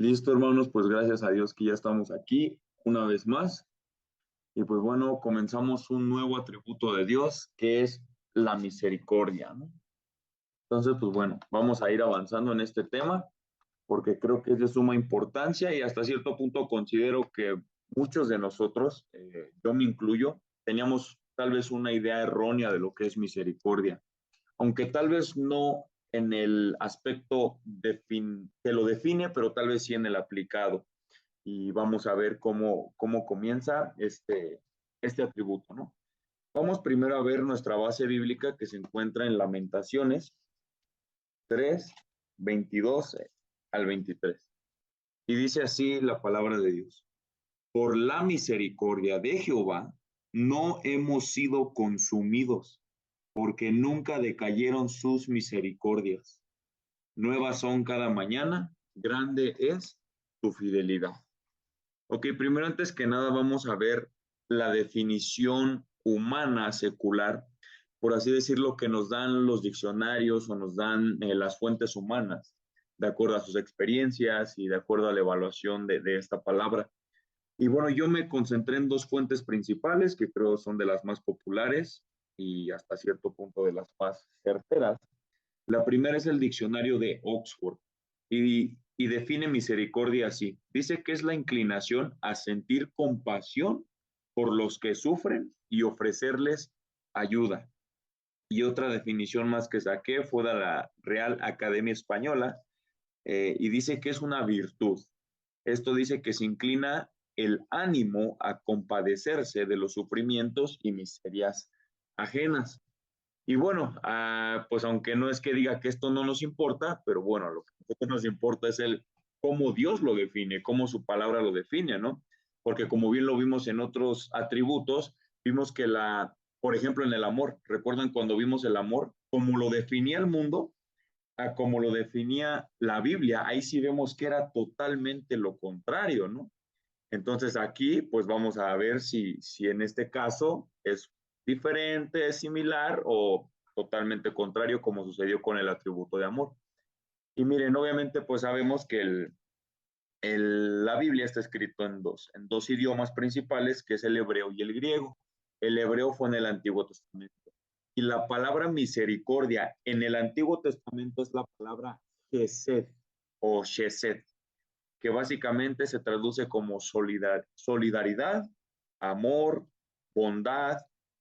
Listo, hermanos, pues gracias a Dios que ya estamos aquí una vez más. Y pues bueno, comenzamos un nuevo atributo de Dios que es la misericordia, ¿no? Entonces, pues bueno, vamos a ir avanzando en este tema porque creo que es de suma importancia y hasta cierto punto considero que muchos de nosotros, yo me incluyo, teníamos tal vez una idea errónea de lo que es misericordia, aunque tal vez no en el aspecto que lo define, pero tal vez sí en el aplicado. Y vamos a ver cómo comienza este atributo, ¿no? Vamos primero a ver nuestra base bíblica que se encuentra en Lamentaciones 3, 22 al 23. Y dice así la palabra de Dios. Por la misericordia de Jehová no hemos sido consumidos, porque nunca decayeron sus misericordias. Nuevas son cada mañana, grande es tu fidelidad. Ok, primero antes que nada vamos a ver la definición humana secular, por así decirlo, que nos dan los diccionarios o nos dan las fuentes humanas, de acuerdo a sus experiencias y de acuerdo a la evaluación de esta palabra. Y bueno, yo me concentré en dos fuentes principales que creo son de las más populares y hasta cierto punto de las más certeras. La primera es el diccionario de Oxford y define misericordia así. Dice que es la inclinación a sentir compasión por los que sufren y ofrecerles ayuda. Y otra definición más que saqué fue de la Real Academia Española y dice que es una virtud. Esto dice que se inclina el ánimo a compadecerse de los sufrimientos y miserias ajenas. Y bueno, pues aunque no es que diga que esto no nos importa, pero bueno, lo que a nosotros nos importa es el cómo Dios lo define, cómo su palabra lo define, ¿no? Porque como bien lo vimos en otros atributos, vimos que por ejemplo, en el amor, ¿recuerdan cuando vimos el amor? Como lo definía el mundo, a como lo definía la Biblia, ahí sí vemos que era totalmente lo contrario, ¿no? Entonces aquí, pues vamos a ver si en este caso es diferente, es similar o totalmente contrario como sucedió con el atributo de amor. Y miren, obviamente pues sabemos que la Biblia está escrito en dos idiomas principales, que es el hebreo y el griego. El hebreo fue en el Antiguo Testamento. Y la palabra misericordia en el Antiguo Testamento es la palabra Gesed o Shesed, que básicamente se traduce como solidaridad, amor, bondad,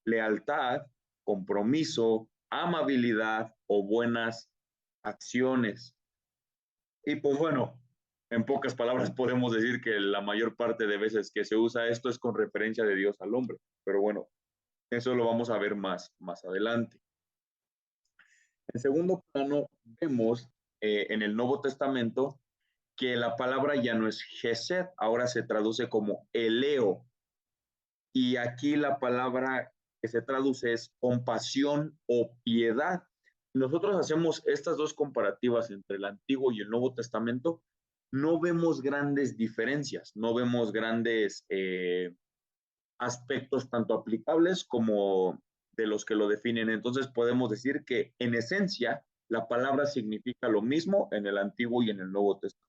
lealtad, compromiso, amabilidad o buenas acciones. Y pues bueno, en pocas palabras podemos decir que la mayor parte de veces que se usa esto es con referencia de Dios al hombre. Pero bueno, eso lo vamos a ver más adelante. En segundo plano, vemos en el Nuevo Testamento que la palabra ya no es Gesed, ahora se traduce como eleo. Y aquí la palabra que se traduce es compasión o piedad. Nosotros hacemos estas dos comparativas entre el Antiguo y el Nuevo Testamento, no vemos grandes diferencias, no vemos grandes aspectos tanto aplicables como de los que lo definen. Entonces podemos decir que en esencia la palabra significa lo mismo en el Antiguo y en el Nuevo Testamento.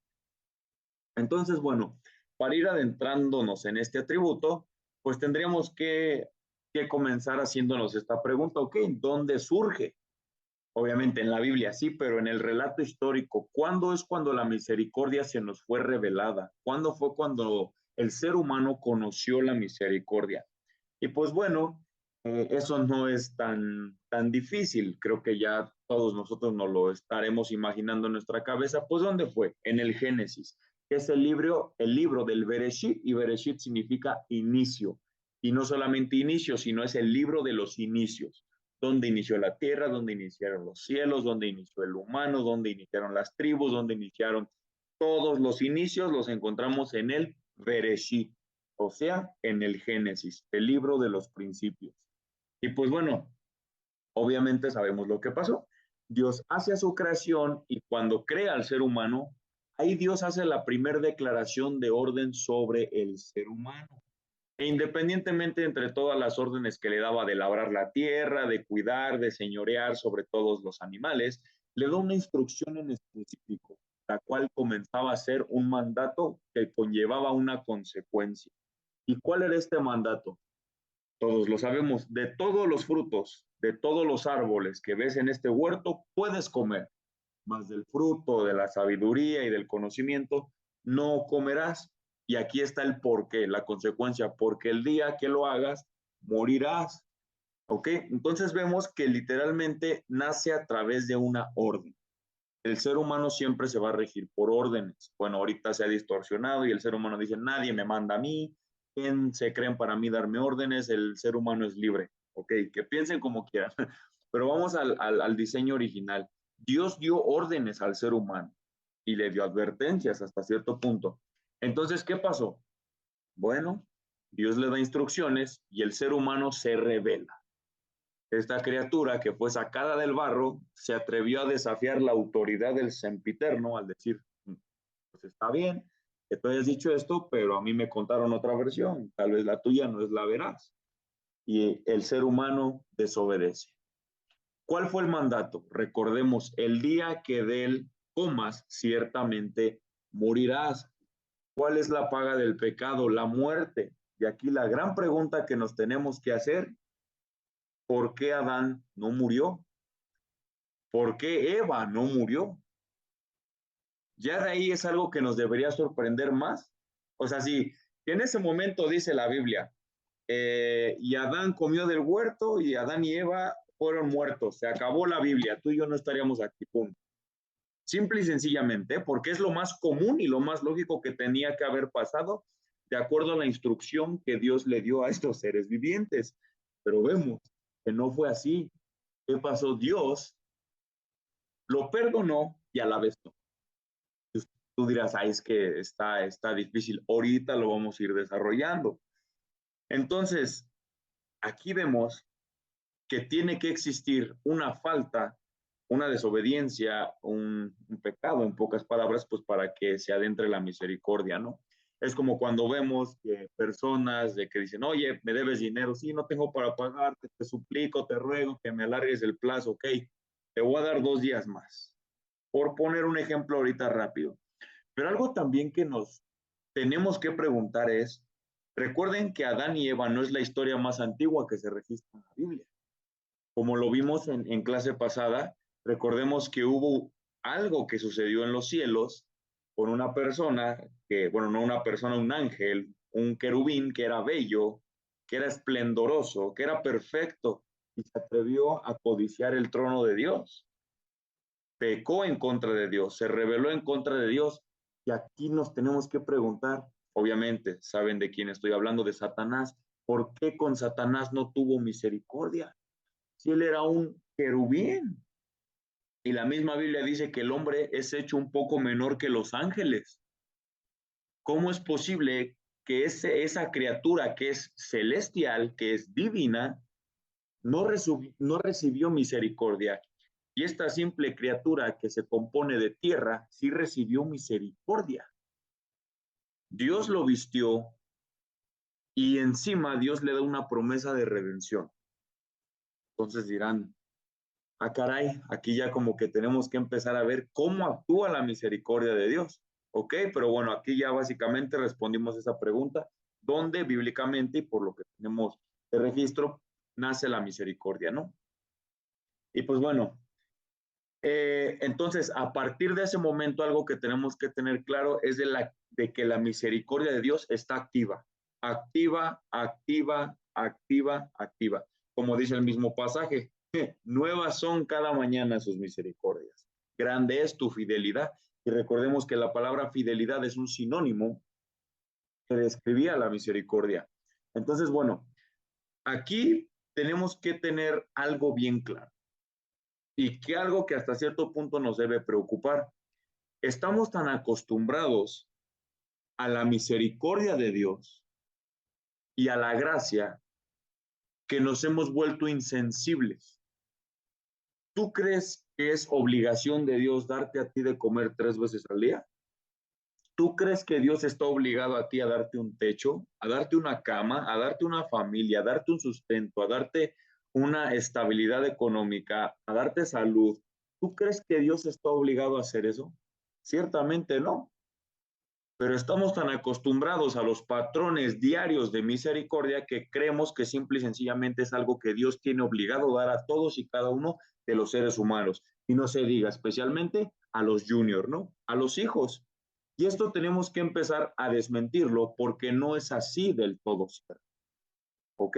Entonces, bueno, para ir adentrándonos en este atributo, pues tendríamos que comenzar haciéndonos esta pregunta, ok, ¿dónde surge? Obviamente en la Biblia sí, pero en el relato histórico, ¿cuándo es cuando la misericordia se nos fue revelada? ¿Cuándo fue cuando el ser humano conoció la misericordia? Y pues bueno, eso no es tan difícil. Creo que ya todos nosotros nos lo estaremos imaginando en nuestra cabeza. Pues ¿dónde fue? En el Génesis, que es el libro del Bereshit, y Bereshit significa inicio. Y no solamente inicio, sino es el libro de los inicios. Donde inició la tierra, donde iniciaron los cielos, donde inició el humano, donde iniciaron las tribus, donde iniciaron todos los inicios, los encontramos en el Bereshit, o sea, en el Génesis, el libro de los principios. Y pues bueno, obviamente sabemos lo que pasó. Dios hace a su creación y cuando crea al ser humano, ahí Dios hace la primera declaración de orden sobre el ser humano. E independientemente entre todas las órdenes que le daba de labrar la tierra, de cuidar, de señorear sobre todos los animales, le da una instrucción en específico. la cual comenzaba a ser un mandato que conllevaba una consecuencia. ¿Y cuál era este mandato? Todos lo sabemos, de todos los frutos, de todos los árboles que ves en este huerto, puedes comer, mas del fruto de la sabiduría y del conocimiento no comerás. Y aquí está el porqué, la consecuencia, porque el día que lo hagas, morirás. ¿Ok? Entonces vemos que literalmente nace a través de una orden. El ser humano siempre se va a regir por órdenes. Bueno, ahorita se ha distorsionado y el ser humano dice, nadie me manda a mí, ¿quién se creen para mí darme órdenes? El ser humano es libre. Ok, que piensen como quieran. Pero vamos al diseño original. Dios dio órdenes al ser humano y le dio advertencias hasta cierto punto. Entonces, ¿qué pasó? Bueno, Dios le da instrucciones y el ser humano se revela. Esta criatura que fue sacada del barro se atrevió a desafiar la autoridad del sempiterno al decir, pues está bien que tú hayas dicho esto, pero a mí me contaron otra versión, tal vez la tuya no es la veraz. Y el ser humano desobedece. ¿Cuál fue el mandato? Recordemos, el día que de él comas, ciertamente morirás. ¿Cuál es la paga del pecado? La muerte. Y aquí la gran pregunta que nos tenemos que hacer, ¿por qué Adán no murió? ¿Por qué Eva no murió? Ya de ahí es algo que nos debería sorprender más. O sea, si en ese momento dice la Biblia, y Adán comió del huerto y Adán y Eva fueron muertos, se acabó la Biblia, tú y yo no estaríamos aquí, punto. Simple y sencillamente, porque es lo más común y lo más lógico que tenía que haber pasado de acuerdo a la instrucción que Dios le dio a estos seres vivientes. Pero vemos que no fue así. ¿Qué pasó? Dios lo perdonó y a la vez no. Tú dirás, es que está difícil. Ahorita lo vamos a ir desarrollando. Entonces, aquí vemos que tiene que existir una falta, una desobediencia, un pecado, en pocas palabras, pues para que se adentre la misericordia, ¿no? Es como cuando vemos que personas de que dicen, oye, me debes dinero, sí, no tengo para pagarte, te suplico, te ruego que me alargues el plazo, ok, te voy a dar 2 días más. Por poner un ejemplo ahorita rápido. Pero algo también que nos tenemos que preguntar es, recuerden que Adán y Eva no es la historia más antigua que se registra en la Biblia. Como lo vimos en clase pasada, recordemos que hubo algo que sucedió en los cielos con una persona, que, bueno, no una persona, un ángel, un querubín que era bello, que era esplendoroso, que era perfecto y se atrevió a codiciar el trono de Dios. Pecó en contra de Dios, se rebeló en contra de Dios. Y aquí nos tenemos que preguntar, obviamente, saben de quién estoy hablando, de Satanás. ¿Por qué con Satanás no tuvo misericordia? Si él era un querubín. Y la misma Biblia dice que el hombre es hecho un poco menor que los ángeles. ¿Cómo es posible que esa criatura que es celestial, que es divina, no recibió misericordia? Y esta simple criatura que se compone de tierra sí recibió misericordia. Dios lo vistió y encima Dios le da una promesa de redención. Entonces dirán, ah, caray, aquí ya como que tenemos que empezar a ver cómo actúa la misericordia de Dios. Ok, pero bueno, aquí ya básicamente respondimos esa pregunta, ¿dónde bíblicamente y por lo que tenemos de registro nace la misericordia, ¿no? Y pues bueno, entonces, a partir de ese momento, algo que tenemos que tener claro es de que la misericordia de Dios está activa, activa, activa, activa, activa. Como dice el mismo pasaje, nuevas son cada mañana sus misericordias. Grande es tu fidelidad. Y recordemos que la palabra fidelidad es un sinónimo que describía la misericordia. Entonces, bueno, aquí tenemos que tener algo bien claro y que algo que hasta cierto punto nos debe preocupar. Estamos tan acostumbrados a la misericordia de Dios y a la gracia que nos hemos vuelto insensibles. ¿Tú crees que es obligación de Dios darte a ti de comer 3 veces al día? ¿Tú crees que Dios está obligado a ti a darte un techo, a darte una cama, a darte una familia, a darte un sustento, a darte una estabilidad económica, a darte salud? ¿Tú crees que Dios está obligado a hacer eso? Ciertamente no, pero estamos tan acostumbrados a los patrones diarios de misericordia que creemos que simple y sencillamente es algo que Dios tiene obligado a dar a todos y cada uno de los seres humanos. Y no se diga especialmente a los juniors, ¿no? A los hijos. Y esto tenemos que empezar a desmentirlo porque no es así del todo, ¿ok?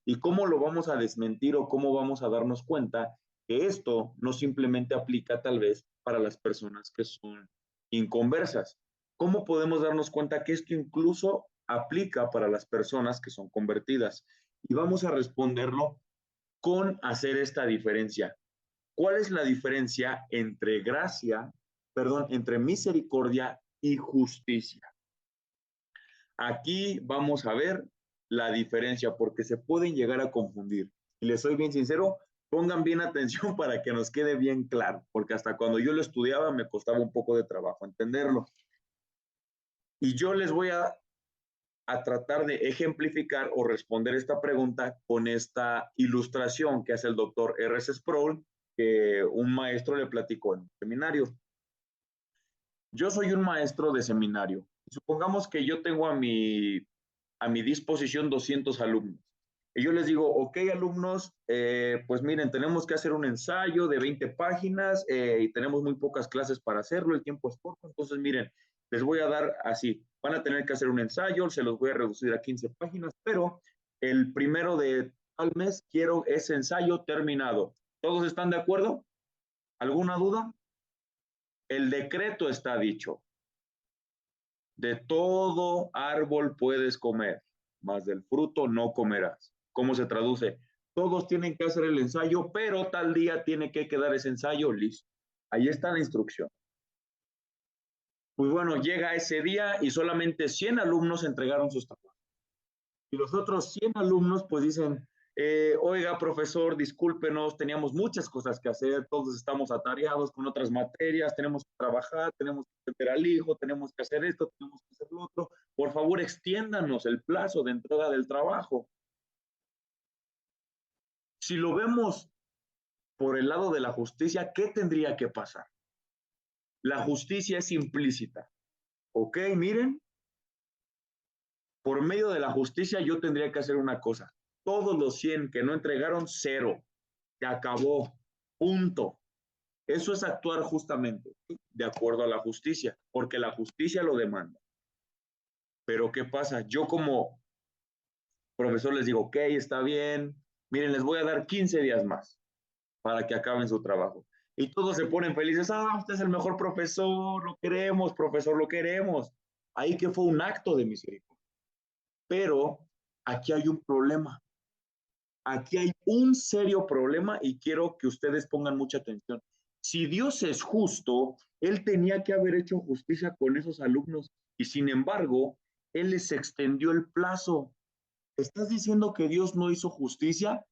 ¿Y cómo lo vamos a desmentir o cómo vamos a darnos cuenta que esto no simplemente aplica tal vez para las personas que son inconversas? ¿Cómo podemos darnos cuenta que esto incluso aplica para las personas que son convertidas? Y vamos a responderlo con hacer esta diferencia. ¿Cuál es la diferencia entre gracia, perdón, entre misericordia y justicia? Aquí vamos a ver la diferencia porque se pueden llegar a confundir. Y les soy bien sincero, pongan bien atención para que nos quede bien claro, porque hasta cuando yo lo estudiaba me costaba un poco de trabajo entenderlo. Y yo les voy a tratar de ejemplificar o responder esta pregunta con esta ilustración que hace el doctor R.S. Sproul, que un maestro le platicó en un seminario. Yo soy un maestro de seminario. Supongamos que yo tengo a mi disposición 200 alumnos. Y yo les digo, ok, alumnos, pues miren, tenemos que hacer un ensayo de 20 páginas y tenemos muy pocas clases para hacerlo, el tiempo es corto, entonces miren, les voy a dar así, van a tener que hacer un ensayo, se los voy a reducir a 15 páginas, pero el primero de tal mes quiero ese ensayo terminado. ¿Todos están de acuerdo? ¿Alguna duda? El decreto está dicho. De todo árbol puedes comer, mas del fruto no comerás. ¿Cómo se traduce? Todos tienen que hacer el ensayo, pero tal día tiene que quedar ese ensayo listo. Ahí está la instrucción. Pues bueno, llega ese día y solamente 100 alumnos entregaron sus trabajos. Y los otros 100 alumnos pues dicen, oiga, profesor, discúlpenos, teníamos muchas cosas que hacer, todos estamos atareados con otras materias, tenemos que trabajar, tenemos que atender al hijo, tenemos que hacer esto, tenemos que hacer lo otro. Por favor, extiéndanos el plazo de entrega del trabajo. Si lo vemos por el lado de la justicia, ¿qué tendría que pasar? La justicia es implícita. ¿Ok? Miren, por medio de la justicia yo tendría que hacer una cosa. Todos los 100 que no entregaron, cero. Se acabó. Punto. Eso es actuar justamente de acuerdo a la justicia, porque la justicia lo demanda. Pero ¿qué pasa? Yo como profesor les digo, ok, está bien, miren, les voy a dar 15 días más para que acaben su trabajo. Y todos se ponen felices, usted es el mejor profesor, lo queremos, profesor, lo queremos. Ahí que fue un acto de misericordia. Pero aquí hay un problema. Aquí hay un serio problema y quiero que ustedes pongan mucha atención. Si Dios es justo, Él tenía que haber hecho justicia con esos alumnos y sin embargo, Él les extendió el plazo. ¿Estás diciendo que Dios no hizo justicia?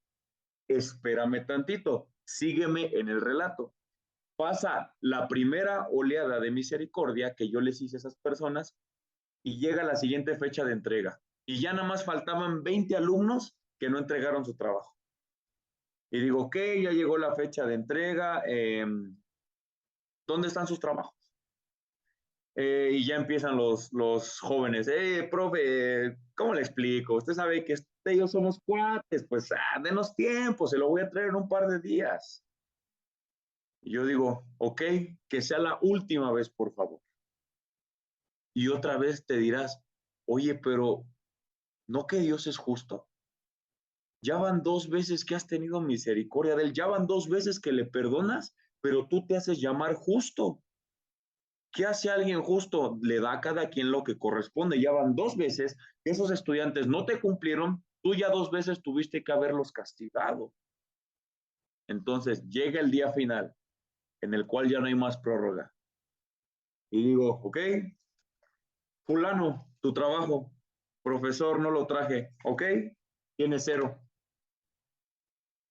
Espérame tantito, sígueme en el relato. Pasa la primera oleada de misericordia que yo les hice a esas personas y llega la siguiente fecha de entrega. Y ya nada más faltaban 20 alumnos que no entregaron su trabajo. Y digo, ok, ya llegó la fecha de entrega, ¿dónde están sus trabajos? Y ya empiezan los jóvenes, profe, ¿cómo le explico? Usted sabe que ellos somos cuates, pues denos tiempo, se lo voy a traer en un par de días. Y yo digo, ok, que sea la última vez, por favor. Y otra vez te dirás, oye, pero ¿no que Dios es justo? Ya van 2 veces que has tenido misericordia de él, ya van 2 veces que le perdonas, pero tú te haces llamar justo. ¿Qué hace alguien justo? Le da a cada quien lo que corresponde. Ya van 2 veces que esos estudiantes no te cumplieron, tú ya 2 veces tuviste que haberlos castigado. Entonces llega el día final en el cual ya no hay más prórroga. Y digo, ok, fulano, tu trabajo, profesor, no lo traje, ok, tiene 0.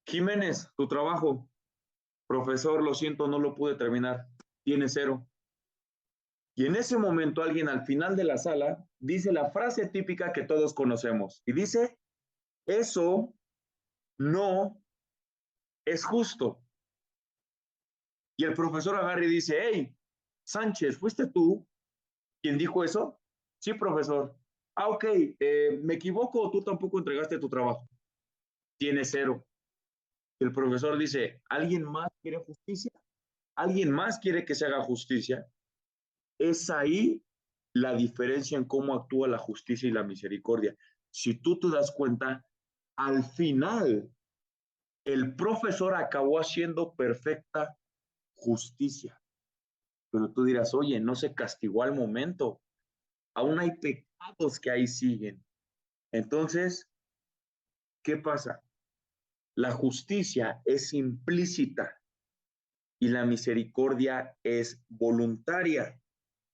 Jiménez, tu trabajo, profesor, lo siento, no lo pude terminar, tiene 0. Y en ese momento alguien al final de la sala dice la frase típica que todos conocemos y dice, eso no es justo. Y el profesor agarra y dice, hey, Sánchez, ¿fuiste tú quien dijo eso? Sí, profesor. Ah, ok, me equivoco, tú tampoco entregaste tu trabajo. Tienes 0. El profesor dice, ¿alguien más quiere justicia? ¿Alguien más quiere que se haga justicia? Es ahí la diferencia en cómo actúa la justicia y la misericordia. Si tú te das cuenta, al final el profesor acabó haciendo perfecta justicia. Pero tú dirás, oye, no se castigó al momento. Aún hay pecados que ahí siguen. Entonces, ¿qué pasa? La justicia es implícita y la misericordia es voluntaria,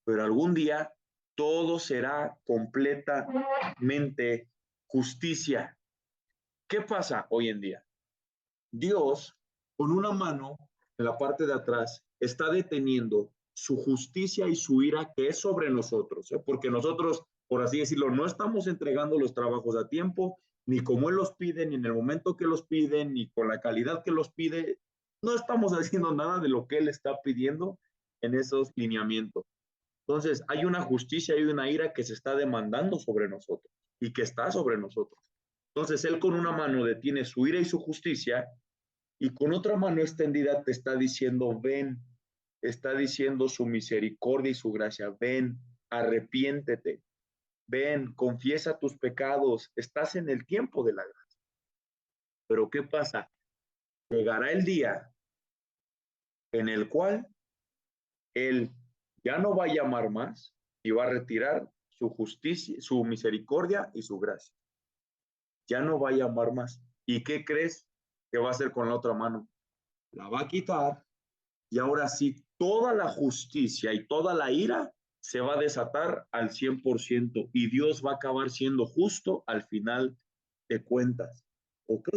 pero algún día todo será completamente justicia. ¿Qué pasa hoy en día? Dios, con una mano en la parte de atrás, está deteniendo su justicia y su ira que es sobre nosotros, porque nosotros, por así decirlo, no estamos entregando los trabajos a tiempo, ni como Él los pide, ni en el momento que los pide, ni con la calidad que los pide. No estamos haciendo nada de lo que Él está pidiendo en esos lineamientos. Entonces, hay una justicia y una ira que se está demandando sobre nosotros y que está sobre nosotros. Entonces, Él con una mano detiene su ira y su justicia y con otra mano extendida te está diciendo, ven, está diciendo su misericordia y su gracia, ven, arrepiéntete, ven, confiesa tus pecados, estás en el tiempo de la gracia. Pero ¿qué pasa? Llegará el día en el cual Él ya no va a llamar más y va a retirar su justicia, su misericordia y su gracia. Ya no va a llamar más. ¿Y qué crees que va a hacer con la otra mano? La va a quitar y ahora sí, toda la justicia y toda la ira se va a desatar al 100% y Dios va a acabar siendo justo al final de cuentas. ¿Ok?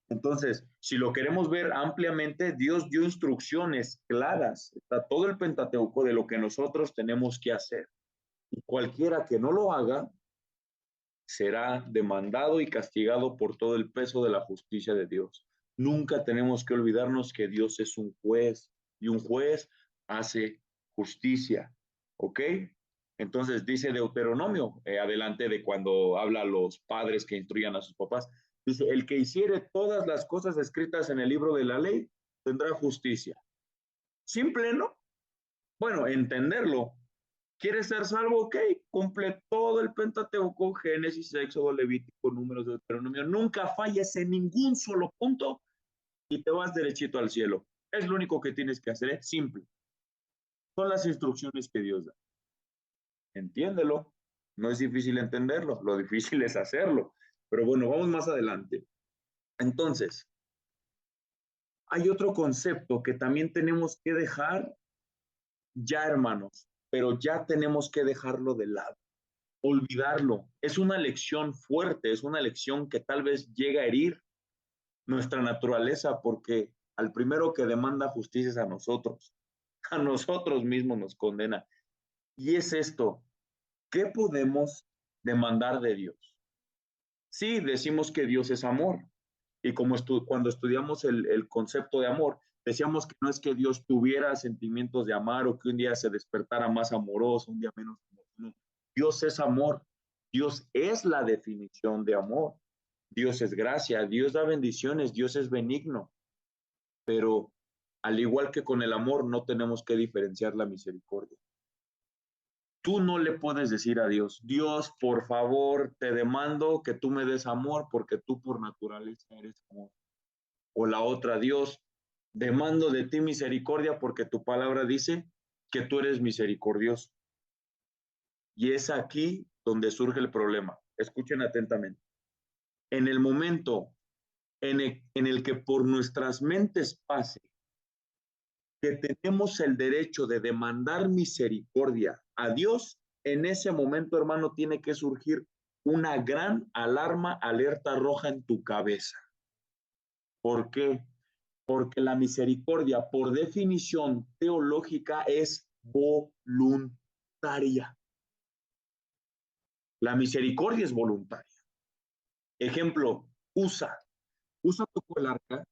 Entonces, si lo queremos ver ampliamente, Dios dio instrucciones claras, está todo el Pentateuco de lo que nosotros tenemos que hacer. Y cualquiera que no lo haga será demandado y castigado por todo el peso de la justicia de Dios. Nunca tenemos que olvidarnos que Dios es un juez y un juez hace justicia. ¿Ok? Entonces dice Deuteronomio, adelante de cuando habla a los padres que instruyan a sus papás, dice, el que hiciere todas las cosas escritas en el libro de la ley tendrá justicia. Simple, ¿no? Bueno, entenderlo. ¿Quieres ser salvo? Ok, cumple todo el Pentateuco, Génesis, Éxodo, Levítico, Números, Deuteronomio. Nunca falles en ningún solo punto y te vas derechito al cielo. Es lo único que tienes que hacer, es simple. Son las instrucciones que Dios da. Entiéndelo. No es difícil entenderlo, lo difícil es hacerlo. Pero bueno, vamos más adelante. Entonces, hay otro concepto que también tenemos que dejar ya, hermanos, pero ya tenemos que dejarlo de lado. Olvidarlo. Es una lección fuerte, es una lección que tal vez llega a herir nuestra naturaleza porque al primero que demanda justicia es a nosotros mismos nos condena. Y es esto, ¿qué podemos demandar de Dios? Sí, decimos que Dios es amor. Y como cuando estudiamos el concepto de amor, decíamos que no es que Dios tuviera sentimientos de amar o que un día se despertara más amoroso, un día menos amoroso. No. Dios es amor. Dios es la definición de amor. Dios es gracia. Dios da bendiciones. Dios es benigno. Pero al igual que con el amor, no tenemos que diferenciar la misericordia. Tú no le puedes decir a Dios, Dios, por favor, te demando que tú me des amor porque tú por naturaleza eres amor. O la otra, Dios, demando de ti misericordia porque tu palabra dice que tú eres misericordioso. Y es aquí donde surge el problema. Escuchen atentamente. En el momento en el que por nuestras mentes pase que tenemos el derecho de demandar misericordia a Dios, en ese momento, hermano, tiene que surgir una gran alarma, alerta roja en tu cabeza. ¿Por qué? Porque la misericordia, por definición teológica, es voluntaria. La misericordia es voluntaria. Ejemplo, Usa tocó el arca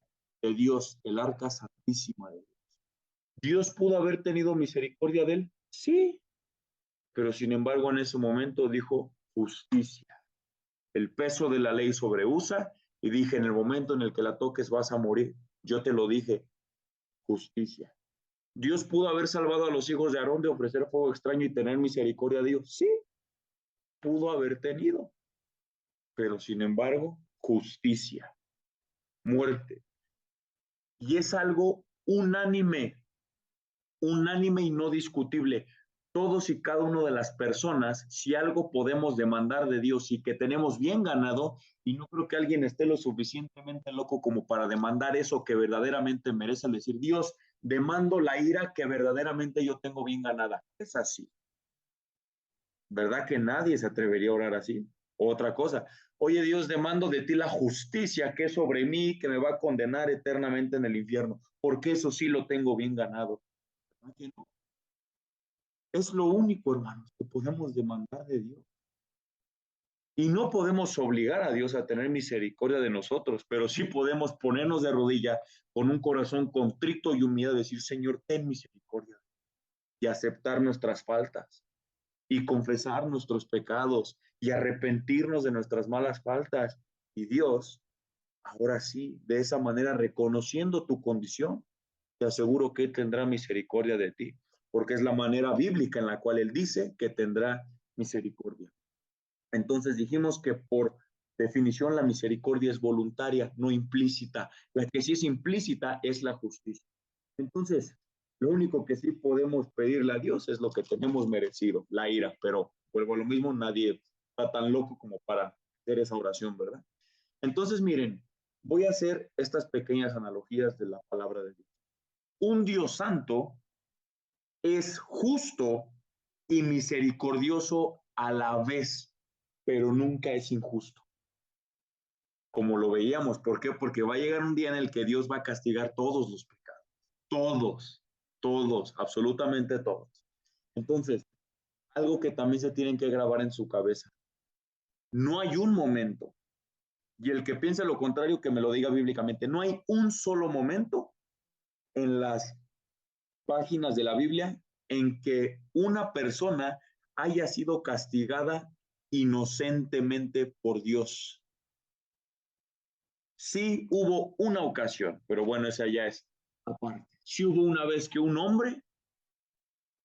de Dios, el arca santísima de Dios. Dios pudo haber tenido misericordia de él. Sí, pero sin embargo en ese momento dijo justicia. El peso de la ley sobre Usa y dije, en el momento en el que la toques vas a morir. Yo te lo dije, justicia. ¿Dios pudo haber salvado a los hijos de Aarón de ofrecer fuego extraño y tener misericordia de Dios? Sí, pudo haber tenido, pero sin embargo, justicia, muerte. Y es algo unánime y no discutible. Todos y cada una de las personas, si algo podemos demandar de Dios y que tenemos bien ganado, y no creo que alguien esté lo suficientemente loco como para demandar eso que verdaderamente merece, decir, Dios, demando la ira que verdaderamente yo tengo bien ganada. Es así. ¿Verdad que nadie se atrevería a orar así? Otra cosa, oye Dios, demando de ti la justicia que es sobre mí, que me va a condenar eternamente en el infierno, porque eso sí lo tengo bien ganado. ¿Verdad que no? Es lo único, hermanos, que podemos demandar de Dios. Y no podemos obligar a Dios a tener misericordia de nosotros, pero sí podemos ponernos de rodilla con un corazón contrito y humillado y decir, Señor, ten misericordia y aceptar nuestras faltas y confesar nuestros pecados y arrepentirnos de nuestras malas faltas. Y Dios, ahora sí, de esa manera, reconociendo tu condición, te aseguro que tendrá misericordia de ti, porque es la manera bíblica en la cual Él dice que tendrá misericordia. Entonces dijimos que por definición la misericordia es voluntaria, no implícita. La que sí es implícita es la justicia. Entonces, lo único que sí podemos pedirle a Dios es lo que tenemos merecido, la ira, pero vuelvo a lo mismo, nadie está tan loco como para hacer esa oración, ¿verdad? Entonces, miren, voy a hacer estas pequeñas analogías de la palabra de Dios. Un Dios santo es justo y misericordioso a la vez, pero nunca es injusto, como lo veíamos. ¿Por qué? Porque va a llegar un día en el que Dios va a castigar todos los pecados, todos, todos, absolutamente todos. Entonces, algo que también se tienen que grabar en su cabeza, no hay un momento, y el que piense lo contrario, que me lo diga bíblicamente, no hay un solo momento en las páginas de la Biblia en que una persona haya sido castigada inocentemente por Dios. Sí hubo una ocasión, pero bueno, esa ya es aparte. Sí hubo una vez que un hombre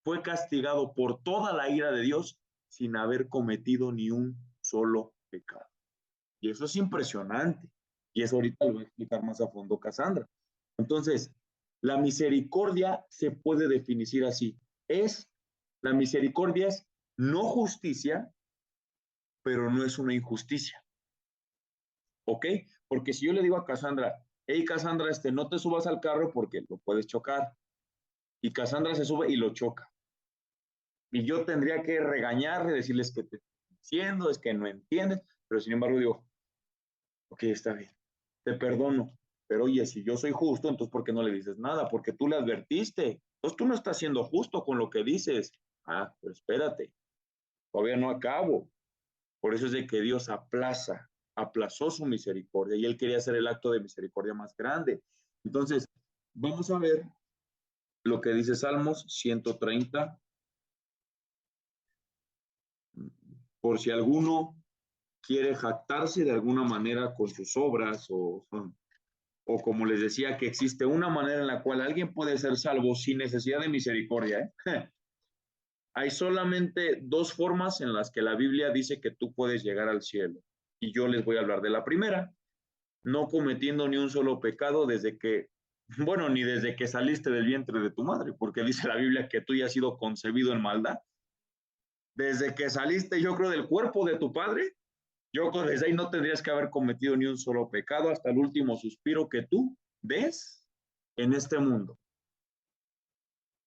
fue castigado por toda la ira de Dios sin haber cometido ni un solo pecado. Y eso es impresionante. Y eso ahorita lo voy a explicar más a fondo Cassandra. Entonces, la misericordia se puede definir así. La misericordia es no justicia, pero no es una injusticia. ¿Ok? Porque si yo le digo a Cassandra, hey Cassandra, no te subas al carro porque lo puedes chocar. Y Cassandra se sube y lo choca. Y yo tendría que regañarle, decirles que te estoy diciendo, es que no entiendes, pero sin embargo digo, ok, está bien, te perdono. Pero oye, si yo soy justo, entonces ¿por qué no le dices nada? Porque tú le advertiste. Entonces tú no estás siendo justo con lo que dices. Ah, pero espérate, todavía no acabo. Por eso es de que Dios aplazó su misericordia y él quería hacer el acto de misericordia más grande. Entonces, vamos a ver lo que dice Salmos 130, por si alguno quiere jactarse de alguna manera con sus obras o como les decía, que existe una manera en la cual alguien puede ser salvo sin necesidad de misericordia. Hay solamente dos formas en las que la Biblia dice que tú puedes llegar al cielo. Y yo les voy a hablar de la primera, no cometiendo ni un solo pecado desde que, bueno, ni desde que saliste del vientre de tu madre, porque dice la Biblia que tú ya has sido concebido en maldad. Desde que saliste, yo creo, del cuerpo de tu padre, yo creo desde ahí no tendrías que haber cometido ni un solo pecado hasta el último suspiro que tú des en este mundo.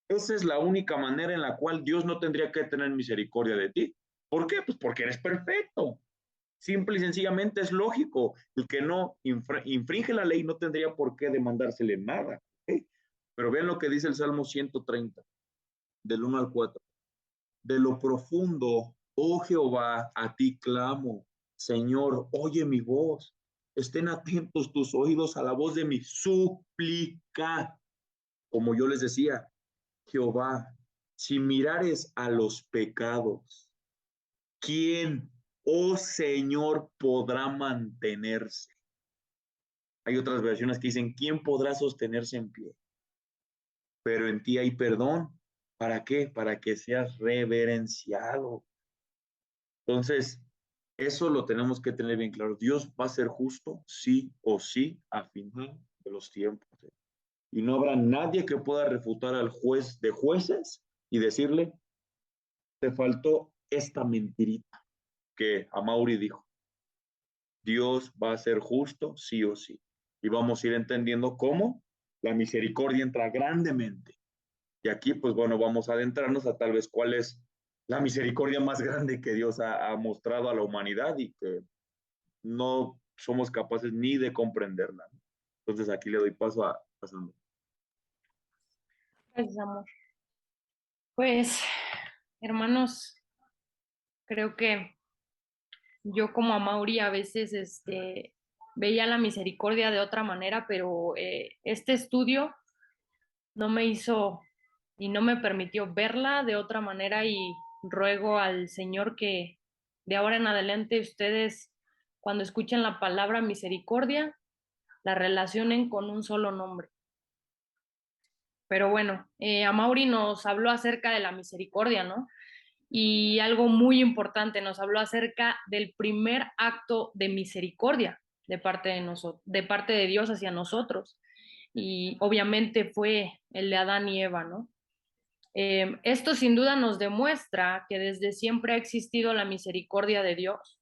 Esa es la única manera en la cual Dios no tendría que tener misericordia de ti. ¿Por qué? Pues porque eres perfecto. Simple y sencillamente es lógico. El que no infringe la ley no tendría por qué demandársele nada. ¿Okay? Pero vean lo que dice el Salmo 130, del 1 al 4. De lo profundo, oh Jehová, a ti clamo. Señor, oye mi voz. Estén atentos tus oídos a la voz de mi súplica. Como yo les decía, Jehová, Si mirares a los pecados, ¿quién, oh Señor, podrá mantenerse? Hay otras versiones que dicen, ¿quién podrá sostenerse en pie? Pero en ti hay perdón. ¿Para qué? Para que seas reverenciado. Entonces, eso lo tenemos que tener bien claro. Dios va a ser justo, sí o sí, a final de los tiempos. Y no habrá nadie que pueda refutar al juez de jueces y decirle, te faltó esta mentirita que Amaury dijo. Dios va a ser justo, sí o sí. Y vamos a ir entendiendo cómo la misericordia entra grandemente. Y aquí, pues bueno, vamos a adentrarnos a tal vez cuál es la misericordia más grande que Dios ha mostrado a la humanidad y que no somos capaces ni de comprenderla. Entonces aquí le doy paso a Sandra. Gracias, amor. Pues, hermanos, creo que yo como a Mauri a veces veía la misericordia de otra manera, pero este estudio no me hizo y no me permitió verla de otra manera y ruego al Señor que de ahora en adelante ustedes, cuando escuchen la palabra misericordia, la relacionen con un solo nombre. Pero bueno, Amaury nos habló acerca de la misericordia, ¿no? Y algo muy importante, nos habló acerca del primer acto de misericordia de parte de nosotros, de parte de Dios hacia nosotros. Y obviamente fue el de Adán y Eva, ¿no? Esto sin duda nos demuestra que desde siempre ha existido la misericordia de Dios.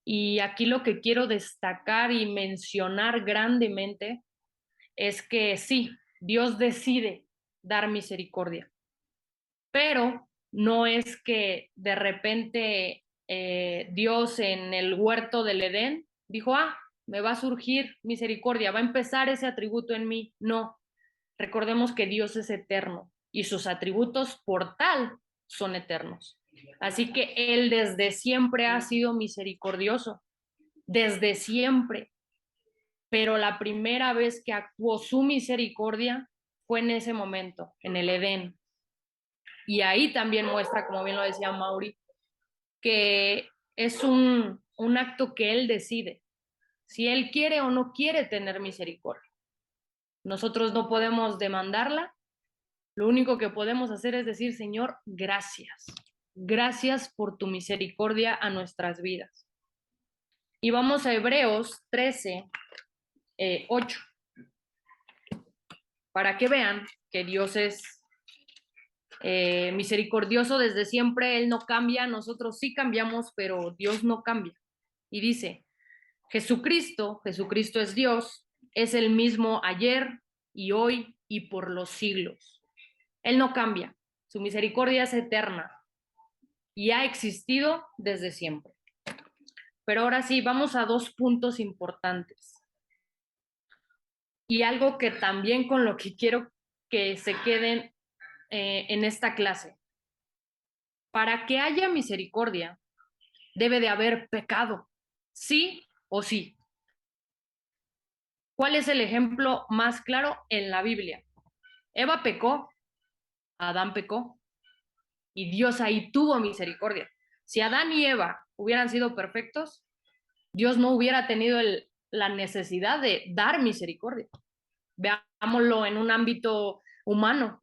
Y aquí lo que quiero destacar y mencionar grandemente es que sí, Dios decide dar misericordia, pero no es que de repente Dios en el huerto del Edén dijo, me va a surgir misericordia, va a empezar ese atributo en mí. No, recordemos que Dios es eterno y sus atributos por tal son eternos. Así que Él desde siempre ha sido misericordioso, desde siempre, pero la primera vez que actuó su misericordia fue en ese momento, en el Edén. Y ahí también muestra, como bien lo decía Mauri, que es un acto que Él decide, si Él quiere o no quiere tener misericordia. Nosotros no podemos demandarla, lo único que podemos hacer es decir, Señor, gracias. Gracias por tu misericordia a nuestras vidas. Y vamos a Hebreos 13, 8, para que vean que Dios es misericordioso desde siempre, Él no cambia, nosotros sí cambiamos, pero Dios no cambia. Y dice, Jesucristo es Dios, es el mismo ayer y hoy y por los siglos. Él no cambia, su misericordia es eterna y ha existido desde siempre. Pero ahora sí, vamos a dos puntos importantes. Y algo que también con lo que quiero que se queden en esta clase. Para que haya misericordia, debe de haber pecado, sí o sí. ¿Cuál es el ejemplo más claro en la Biblia? Eva pecó, Adán pecó, y Dios ahí tuvo misericordia. Si Adán y Eva hubieran sido perfectos, Dios no hubiera tenido la necesidad de dar misericordia. Veámoslo en un ámbito humano.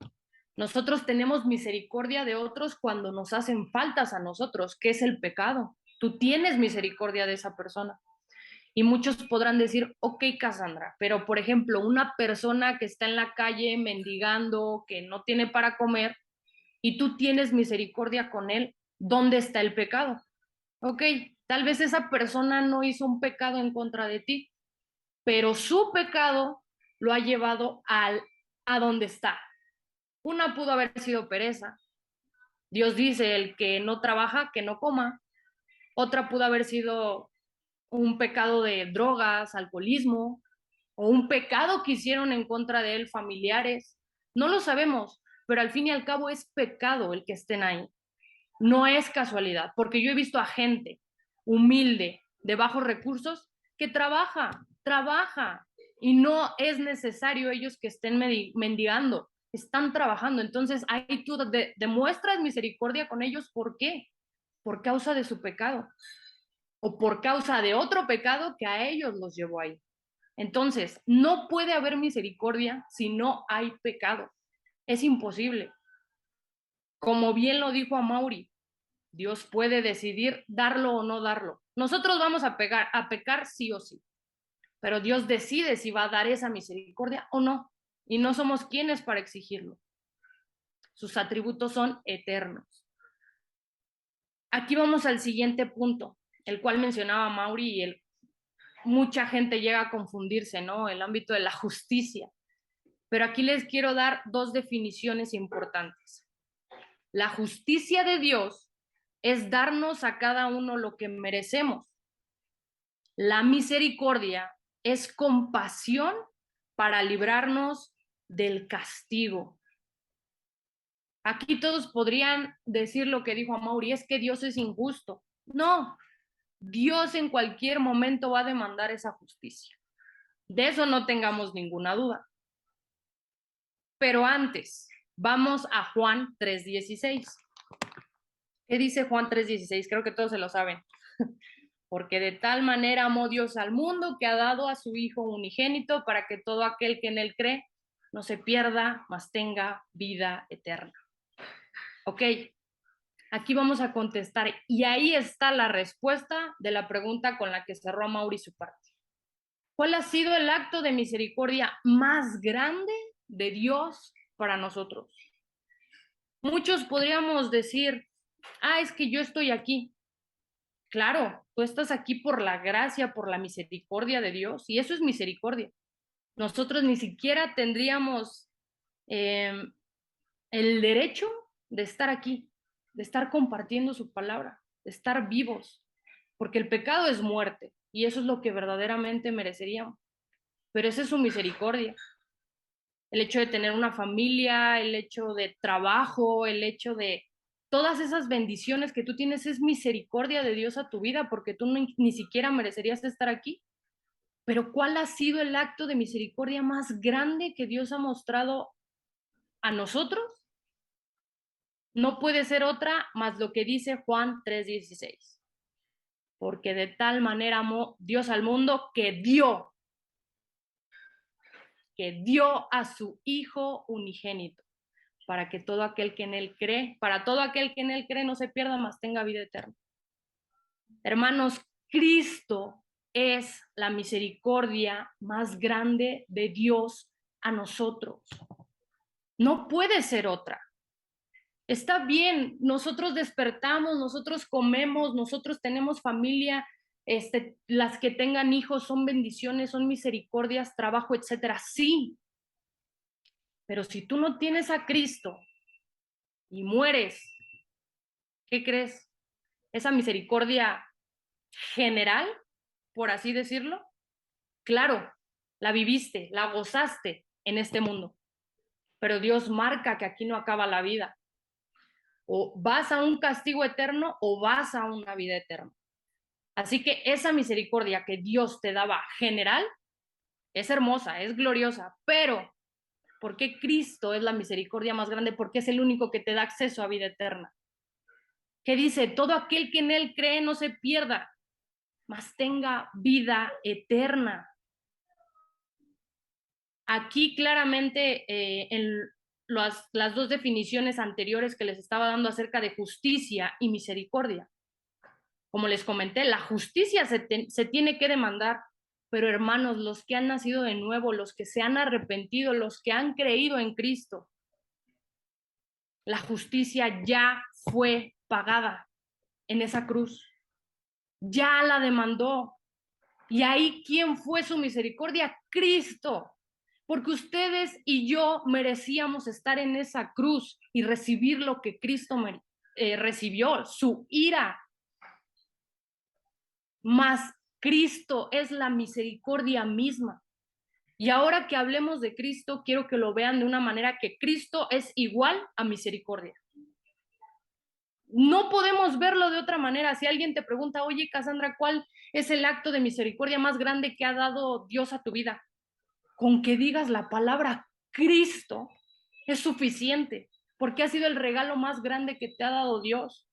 Nosotros tenemos misericordia de otros cuando nos hacen faltas a nosotros, que es el pecado. Tú tienes misericordia de esa persona. Y muchos podrán decir, ok, Cassandra, pero por ejemplo, una persona que está en la calle mendigando, que no tiene para comer, y tú tienes misericordia con él, ¿dónde está el pecado? Ok, tal vez esa persona no hizo un pecado en contra de ti, pero su pecado lo ha llevado a donde está. Una pudo haber sido pereza. Dios dice, el que no trabaja, que no coma. Otra pudo haber sido un pecado de drogas, alcoholismo, o un pecado que hicieron en contra de él familiares. No lo sabemos, pero al fin y al cabo es pecado el que estén ahí. No es casualidad, porque yo he visto a gente humilde, de bajos recursos, que trabaja, y no es necesario ellos que estén mendigando. están trabajando. Entonces ahí tú demuestras misericordia con ellos. ¿Por qué? Por causa de su pecado o por causa de otro pecado que a ellos los llevó ahí. Entonces, no puede haber misericordia si no hay pecado. Es imposible. Como bien lo dijo Amaury, Dios puede decidir darlo o no darlo. Nosotros vamos a pecar sí o sí, pero Dios decide si va a dar esa misericordia o no, y no somos quienes para exigirlo. Sus atributos son eternos. Aquí vamos al siguiente punto, el cual mencionaba Amaury y mucha gente llega a confundirse, ¿no? El ámbito de la justicia. Pero aquí les quiero dar dos definiciones importantes. La justicia de Dios es darnos a cada uno lo que merecemos. La misericordia es compasión para librarnos del castigo. Aquí todos podrían decir lo que dijo Amaury, es que Dios es injusto. No, Dios en cualquier momento va a demandar esa justicia. De eso no tengamos ninguna duda. Pero antes, vamos a Juan 3:16. ¿Qué dice Juan 3:16? Creo que todos se lo saben. Porque de tal manera amó Dios al mundo que ha dado a su Hijo unigénito para que todo aquel que en él cree no se pierda, mas tenga vida eterna. Ok, aquí vamos a contestar y ahí está la respuesta de la pregunta con la que cerró Amaury su parte. ¿Cuál ha sido el acto de misericordia más grande de Dios para nosotros? Muchos podríamos decir, es que yo estoy aquí. Claro, tú estás aquí por la gracia, por la misericordia de Dios, y eso es misericordia. Nosotros ni siquiera tendríamos el derecho de estar aquí, de estar compartiendo su palabra, de estar vivos, porque el pecado es muerte, y eso es lo que verdaderamente mereceríamos. Pero esa es su misericordia. El hecho de tener una familia, el hecho de trabajo, el hecho de todas esas bendiciones que tú tienes es misericordia de Dios a tu vida, porque tú ni siquiera merecerías estar aquí. Pero ¿cuál ha sido el acto de misericordia más grande que Dios ha mostrado a nosotros? No puede ser otra más lo que dice Juan 3:16. Porque de tal manera amó Dios al mundo que dio a su Hijo unigénito, para que todo aquel que en él cree, para todo aquel que en él cree no se pierda, mas tenga vida eterna. Hermanos, Cristo es la misericordia más grande de Dios a nosotros. No puede ser otra. Está bien, nosotros despertamos, nosotros comemos, nosotros tenemos familia, las que tengan hijos son bendiciones, son misericordias, trabajo, etcétera. Sí, pero si tú no tienes a Cristo y mueres, ¿qué crees? Esa misericordia general, por así decirlo, claro, la viviste, la gozaste en este mundo, pero Dios marca que aquí no acaba la vida. O vas a un castigo eterno o vas a una vida eterna. Así que esa misericordia que Dios te daba general es hermosa, es gloriosa, pero ¿por qué Cristo es la misericordia más grande? Porque es el único que te da acceso a vida eterna. Que dice, todo aquel que en él cree no se pierda, mas tenga vida eterna. Aquí claramente en las dos definiciones anteriores que les estaba dando acerca de justicia y misericordia. Como les comenté, la justicia se tiene que demandar, pero hermanos, los que han nacido de nuevo, los que se han arrepentido, los que han creído en Cristo, la justicia ya fue pagada en esa cruz. Ya la demandó. Y ahí, ¿quién fue su misericordia? Cristo. Porque ustedes y yo merecíamos estar en esa cruz y recibir lo que Cristo recibió, su ira. Mas Cristo es la misericordia misma. Y ahora que hablemos de Cristo, quiero que lo vean de una manera que Cristo es igual a misericordia. No podemos verlo de otra manera. Si alguien te pregunta, oye, Cassandra, ¿cuál es el acto de misericordia más grande que ha dado Dios a tu vida? Con que digas la palabra Cristo, es suficiente, porque ha sido el regalo más grande que te ha dado Dios,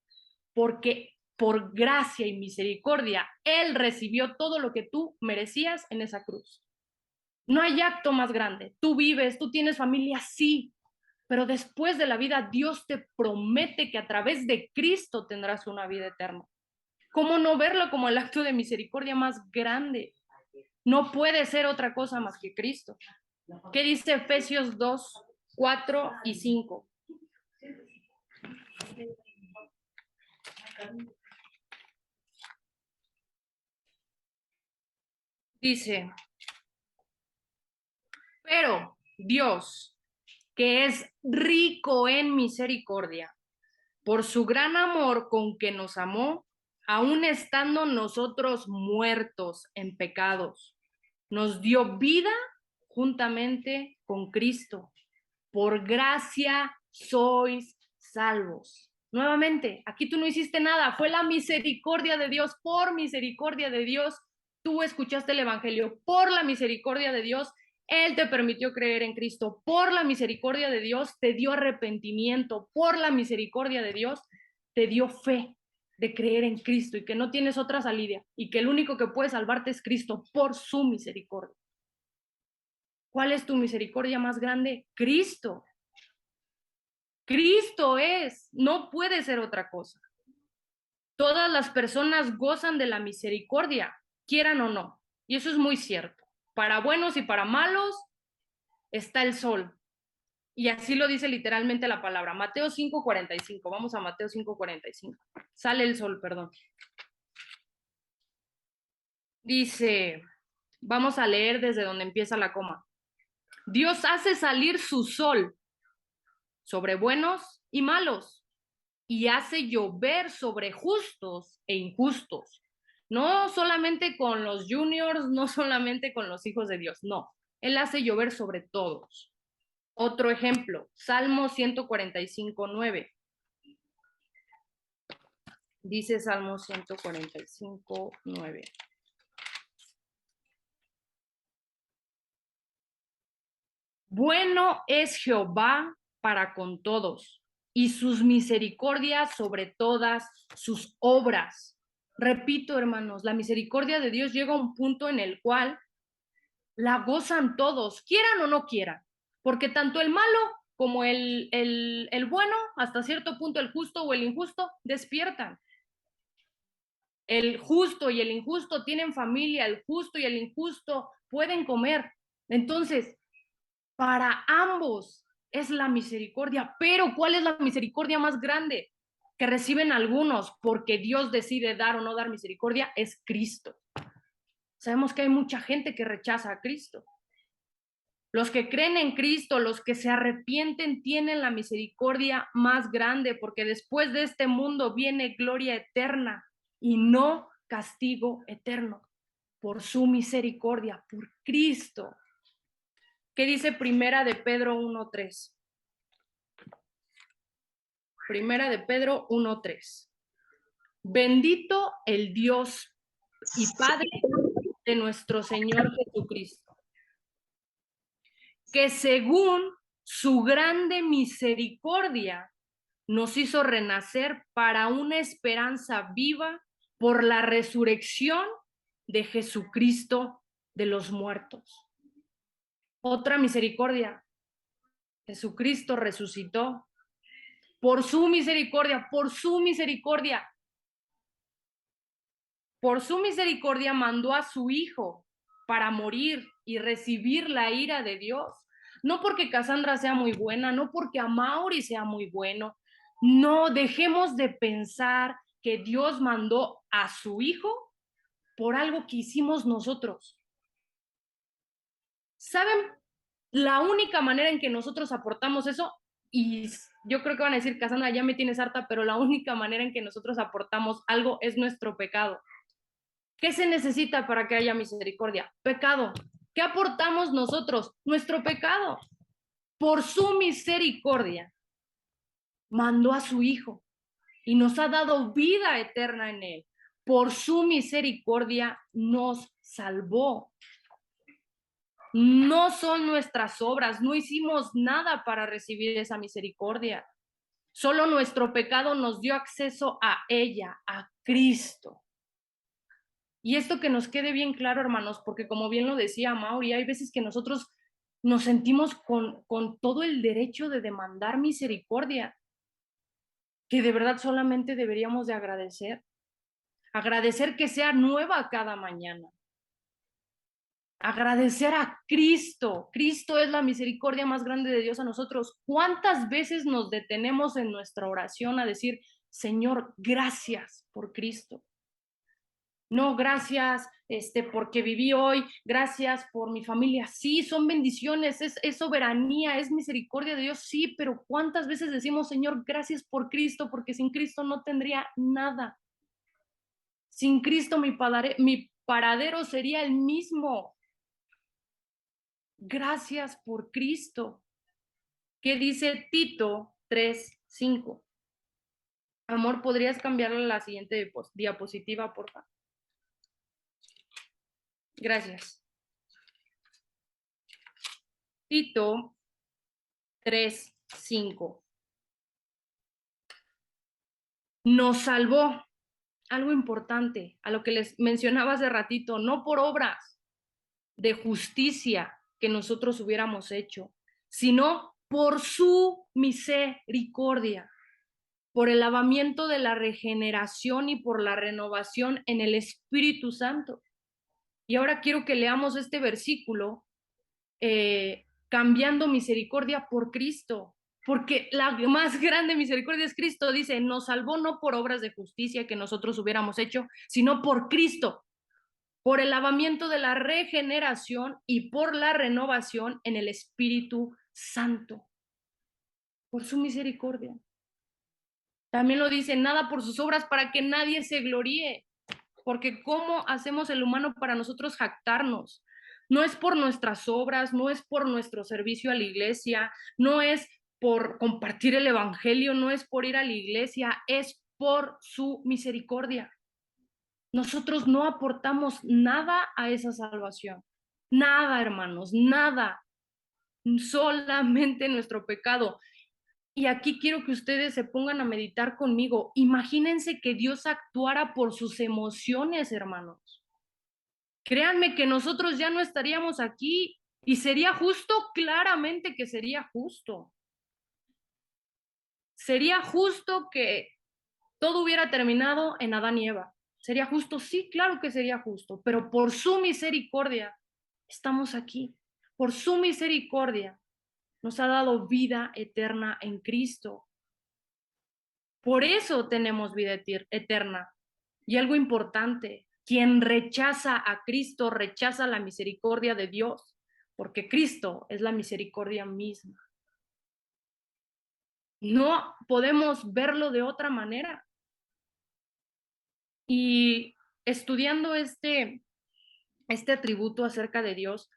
porque por gracia y misericordia, Él recibió todo lo que tú merecías en esa cruz. No hay acto más grande. Tú vives, tú tienes familia, sí, pero después de la vida, Dios te promete que a través de Cristo tendrás una vida eterna. ¿Cómo no verlo como el acto de misericordia más grande? No puede ser otra cosa más que Cristo. ¿Qué dice Efesios 2, 4 y 5? Dice, pero Dios, que es rico en misericordia, por su gran amor con que nos amó, aun estando nosotros muertos en pecados, nos dio vida juntamente con Cristo. Por gracia sois salvos. Nuevamente, aquí tú no hiciste nada, fue la misericordia de Dios, por misericordia de Dios, tú escuchaste el Evangelio, por la misericordia de Dios, Él te permitió creer en Cristo, por la misericordia de Dios, te dio arrepentimiento, por la misericordia de Dios, te dio fe de creer en Cristo y que no tienes otra salida y que el único que puede salvarte es Cristo por su misericordia. ¿Cuál es tu misericordia más grande? Cristo. Cristo es, no puede ser otra cosa. Todas las personas gozan de la misericordia, quieran o no. Y eso es muy cierto. Para buenos y para malos está el sol. Y así lo dice literalmente la palabra. Mateo 5:45. Vamos a Mateo 5:45. Sale el sol, perdón. Dice, vamos a leer desde donde empieza la coma. Dios hace salir su sol sobre buenos y malos y hace llover sobre justos e injustos. No solamente con los juniors, no solamente con los hijos de Dios, no. Él hace llover sobre todos. Otro ejemplo, Salmo 145:9. Dice Salmo 145:9. Bueno es Jehová para con todos, y sus misericordias sobre todas sus obras. Repito, hermanos, la misericordia de Dios llega a un punto en el cual la gozan todos, quieran o no quieran, porque tanto el malo como el bueno, hasta cierto punto el justo o el injusto, despiertan. El justo y el injusto tienen familia, el justo y el injusto pueden comer. Entonces, para ambos es la misericordia, pero ¿cuál es la misericordia más grande que reciben algunos porque Dios decide dar o no dar misericordia? Es Cristo. Sabemos que hay mucha gente que rechaza a Cristo. Los que creen en Cristo, los que se arrepienten, tienen la misericordia más grande, porque después de este mundo viene gloria eterna y no castigo eterno, por su misericordia, por Cristo. ¿Qué dice Primera de Pedro 1:3? Primera de Pedro 1:3. Bendito el Dios y Padre de nuestro Señor Jesucristo, que según su grande misericordia nos hizo renacer para una esperanza viva por la resurrección de Jesucristo de los muertos. Otra misericordia. Jesucristo resucitó por su misericordia, por su misericordia. Por su misericordia mandó a su Hijo para morir y recibir la ira de Dios. No porque Cassandra sea muy buena, no porque Amaury sea muy bueno. No dejemos de pensar que Dios mandó a su Hijo por algo que hicimos nosotros. ¿Saben la única manera en que nosotros aportamos eso? Y yo creo que van a decir, Cassandra, ya me tienes harta, pero la única manera en que nosotros aportamos algo es nuestro pecado. ¿Qué se necesita para que haya misericordia? Pecado. ¿Qué aportamos nosotros? Nuestro pecado. Por su misericordia mandó a su Hijo y nos ha dado vida eterna en él. Por su misericordia nos salvó. No son nuestras obras, no hicimos nada para recibir esa misericordia. Solo nuestro pecado nos dio acceso a ella, a Cristo. Y esto que nos quede bien claro, hermanos, porque como bien lo decía Mauri, hay veces que nosotros nos sentimos con todo el derecho de demandar misericordia, que de verdad solamente deberíamos de agradecer. Agradecer que sea nueva cada mañana. Agradecer a Cristo. Cristo es la misericordia más grande de Dios a nosotros. ¿Cuántas veces nos detenemos en nuestra oración a decir, Señor, gracias por Cristo? No, gracias, porque viví hoy, gracias por mi familia. Sí, son bendiciones, es soberanía, es misericordia de Dios, sí, pero ¿cuántas veces decimos, Señor, gracias por Cristo? Porque sin Cristo no tendría nada. Sin Cristo mi paradero sería el mismo. Gracias por Cristo. ¿Qué dice Tito 3:5? Amor, ¿podrías cambiarle a la siguiente diapositiva, por favor? Gracias. Tito 3:5. Nos salvó, algo importante, a lo que les mencionaba hace ratito, no por obras de justicia que nosotros hubiéramos hecho, sino por su misericordia, por el lavamiento de la regeneración y por la renovación en el Espíritu Santo. Y ahora quiero que leamos este versículo, cambiando misericordia por Cristo, porque la más grande misericordia es Cristo. Dice, nos salvó no por obras de justicia que nosotros hubiéramos hecho, sino por Cristo, por el lavamiento de la regeneración y por la renovación en el Espíritu Santo, por su misericordia. También lo dice, nada por sus obras para que nadie se gloríe, porque ¿cómo hacemos el humano para nosotros jactarnos? No es por nuestras obras, no es por nuestro servicio a la iglesia, no es por compartir el evangelio, no es por ir a la iglesia, es por su misericordia. Nosotros no aportamos nada a esa salvación. Nada, hermanos, nada. Solamente nuestro pecado. Y aquí quiero que ustedes se pongan a meditar conmigo. Imagínense que Dios actuara por sus emociones, hermanos. Créanme que nosotros ya no estaríamos aquí. Y sería justo, claramente que sería justo. Sería justo que todo hubiera terminado en Adán y Eva. ¿Sería justo? Sí, claro que sería justo. Pero por su misericordia estamos aquí. Por su misericordia nos ha dado vida eterna en Cristo. Por eso tenemos vida eterna. Y algo importante, quien rechaza a Cristo rechaza la misericordia de Dios, porque Cristo es la misericordia misma. No podemos verlo de otra manera. Y estudiando este atributo acerca de Dios,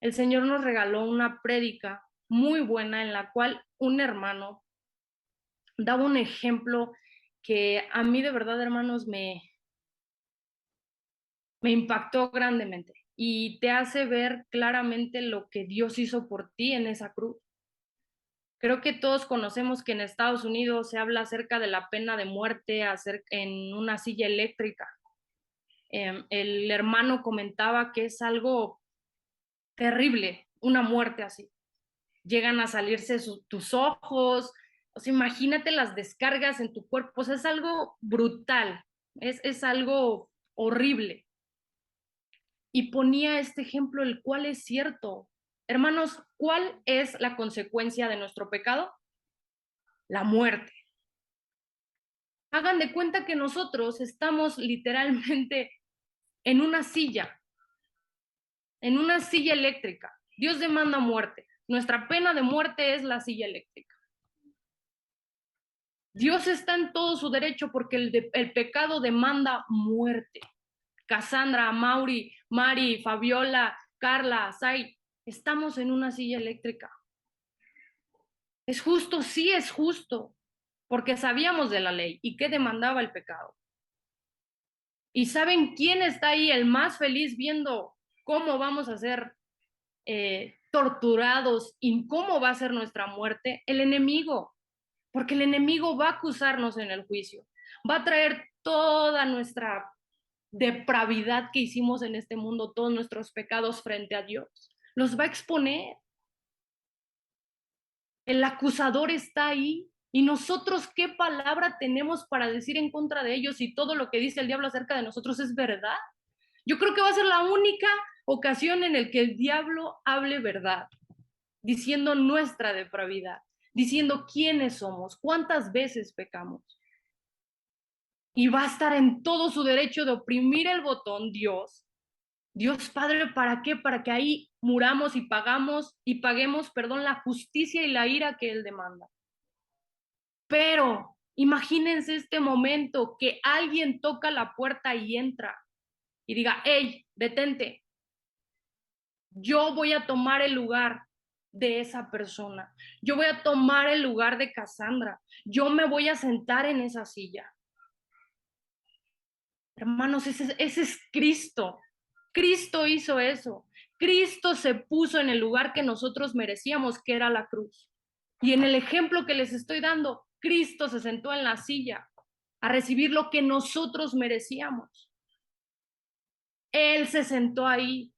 el Señor nos regaló una prédica muy buena en la cual un hermano daba un ejemplo que a mí de verdad, hermanos, me impactó grandemente y te hace ver claramente lo que Dios hizo por ti en esa cruz. Creo que todos conocemos que en Estados Unidos se habla acerca de la pena de muerte en una silla eléctrica. El hermano comentaba que es algo terrible, una muerte así. Llegan a salirse tus ojos, o sea, imagínate las descargas en tu cuerpo, o sea, es algo brutal, es algo horrible. Y ponía este ejemplo, el cual es cierto. Hermanos, ¿cuál es la consecuencia de nuestro pecado? La muerte. Hagan de cuenta que nosotros estamos literalmente en una silla eléctrica. Dios demanda muerte. Nuestra pena de muerte es la silla eléctrica. Dios está en todo su derecho porque el pecado demanda muerte. Cassandra, Mauri, Mari, Fabiola, Carla, Sai, estamos en una silla eléctrica. ¿Es justo? Sí es justo, porque sabíamos de la ley y qué demandaba el pecado. ¿Y saben quién está ahí el más feliz viendo cómo vamos a ser torturados y cómo va a ser nuestra muerte, el enemigo, porque el enemigo va a acusarnos en el juicio, va a traer toda nuestra depravidad que hicimos en este mundo, todos nuestros pecados frente a Dios, los va a exponer. El acusador está ahí. ¿Y nosotros qué palabra tenemos para decir en contra de ellos si todo lo que dice el diablo acerca de nosotros es verdad? Yo creo que va a ser la única ocasión en la que el diablo hable verdad, diciendo nuestra depravidad, diciendo quiénes somos, cuántas veces pecamos. Y va a estar en todo su derecho de oprimir el botón Dios. Dios Padre, ¿para qué? Para que ahí muramos y paguemos, perdón, la justicia y la ira que Él demanda. Pero imagínense este momento que alguien toca la puerta y entra y diga, hey, detente, yo voy a tomar el lugar de esa persona, yo voy a tomar el lugar de Cassandra, yo me voy a sentar en esa silla. Hermanos, ese es Cristo. Cristo hizo eso. Cristo se puso en el lugar que nosotros merecíamos, que era la cruz. Y en el ejemplo que les estoy dando, Cristo se sentó en la silla a recibir lo que nosotros merecíamos. Él se sentó ahí.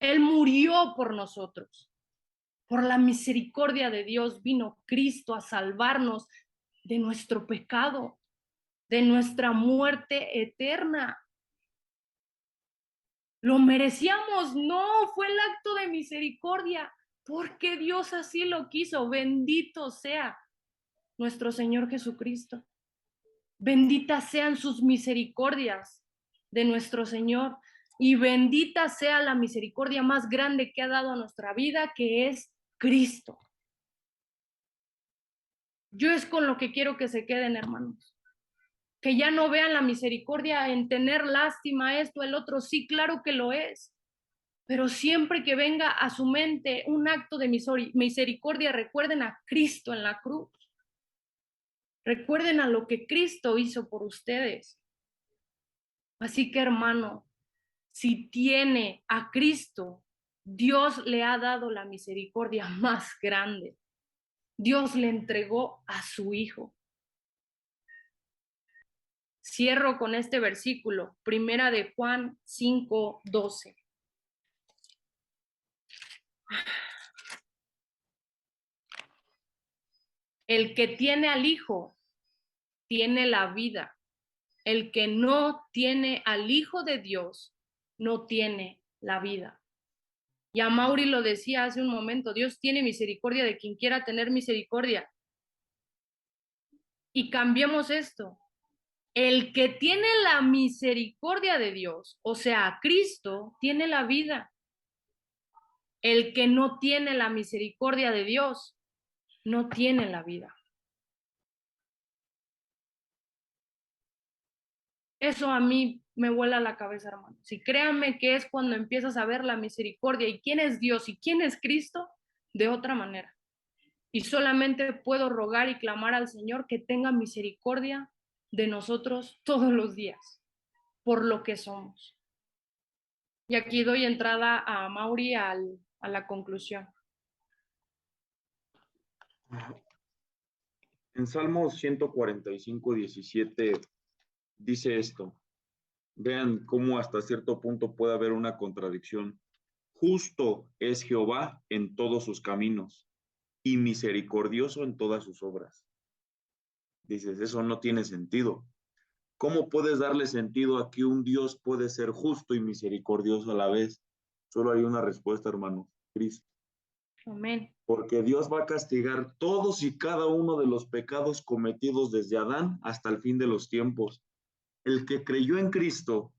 Él murió por nosotros. Por la misericordia de Dios vino Cristo a salvarnos de nuestro pecado, de nuestra muerte eterna. ¿Lo merecíamos? No, fue el acto de misericordia, porque Dios así lo quiso. Bendito sea nuestro Señor Jesucristo. Benditas sean sus misericordias de nuestro Señor y bendita sea la misericordia más grande que ha dado a nuestra vida, que es Cristo. Yo es con lo que quiero que se queden, hermanos. Que ya no vean la misericordia en tener lástima esto, el otro. Sí, claro que lo es. Pero siempre que venga a su mente un acto de misericordia, recuerden a Cristo en la cruz. Recuerden a lo que Cristo hizo por ustedes. Así que, hermano, si tiene a Cristo, Dios le ha dado la misericordia más grande. Dios le entregó a su Hijo. Cierro con este versículo, primera de Juan 5:12. El que tiene al Hijo tiene la vida. El que no tiene al Hijo de Dios no tiene la vida. Y a Mauri lo decía hace un momento, Dios tiene misericordia de quien quiera tener misericordia. Y cambiemos esto. El que tiene la misericordia de Dios, o sea, Cristo, tiene la vida. El que no tiene la misericordia de Dios, no tiene la vida. Eso a mí me vuela la cabeza, hermano. Y créanme que es cuando empiezas a ver la misericordia y quién es Dios y quién es Cristo de otra manera. Y solamente puedo rogar y clamar al Señor que tenga misericordia de nosotros todos los días, por lo que somos. Y aquí doy entrada a Mauri a la conclusión. En Salmos 145:17 dice esto. Vean cómo hasta cierto punto puede haber una contradicción. Justo es Jehová en todos sus caminos y misericordioso en todas sus obras. Dices, eso no tiene sentido. ¿Cómo puedes darle sentido a que un Dios puede ser justo y misericordioso a la vez? Solo hay una respuesta, hermano, Cristo. Amén. Porque Dios va a castigar todos y cada uno de los pecados cometidos desde Adán hasta el fin de los tiempos. El que creyó en Cristo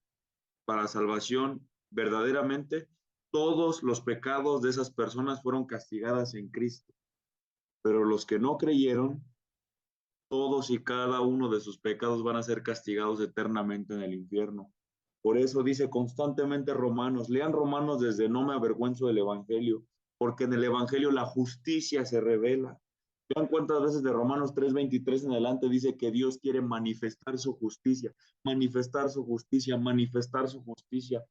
para salvación, verdaderamente, todos los pecados de esas personas fueron castigadas en Cristo. Pero los que no creyeron, todos y cada uno de sus pecados van a ser castigados eternamente en el infierno. Por eso dice constantemente Romanos, lean Romanos desde no me avergüenzo del Evangelio, porque en el Evangelio la justicia se revela. Vean cuántas veces de Romanos 3:23 en adelante dice que Dios quiere manifestar su justicia, manifestar su justicia, manifestar su justicia,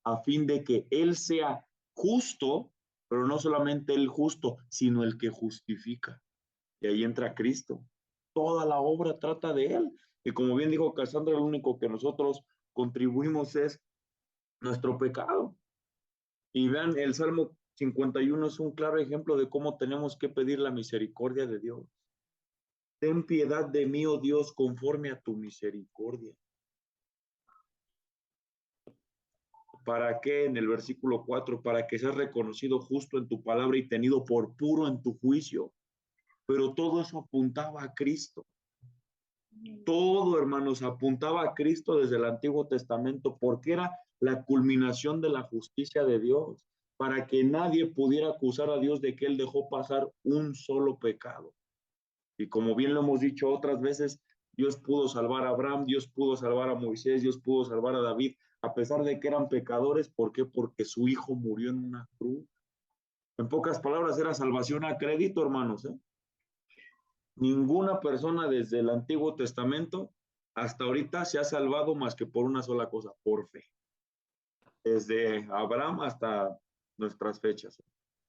a fin de que Él sea justo, pero no solamente el justo, sino el que justifica. Y ahí entra Cristo. Toda la obra trata de Él. Y como bien dijo Cassandra, lo único que nosotros contribuimos es nuestro pecado. Y vean, el Salmo 51 es un claro ejemplo de cómo tenemos que pedir la misericordia de Dios. Ten piedad de mí, oh Dios, conforme a tu misericordia. ¿Para qué? En el versículo 4, para que seas reconocido justo en tu palabra y tenido por puro en tu juicio. Pero todo eso apuntaba a Cristo. Todo, hermanos, apuntaba a Cristo desde el Antiguo Testamento, porque era la culminación de la justicia de Dios, para que nadie pudiera acusar a Dios de que Él dejó pasar un solo pecado. Y como bien lo hemos dicho otras veces, Dios pudo salvar a Abraham, Dios pudo salvar a Moisés, Dios pudo salvar a David, a pesar de que eran pecadores. ¿Por qué? Porque su hijo murió en una cruz. En pocas palabras, era salvación a crédito, hermanos, ¿eh? Ninguna persona desde el Antiguo Testamento hasta ahorita se ha salvado más que por una sola cosa, por fe. Desde Abraham hasta nuestras fechas.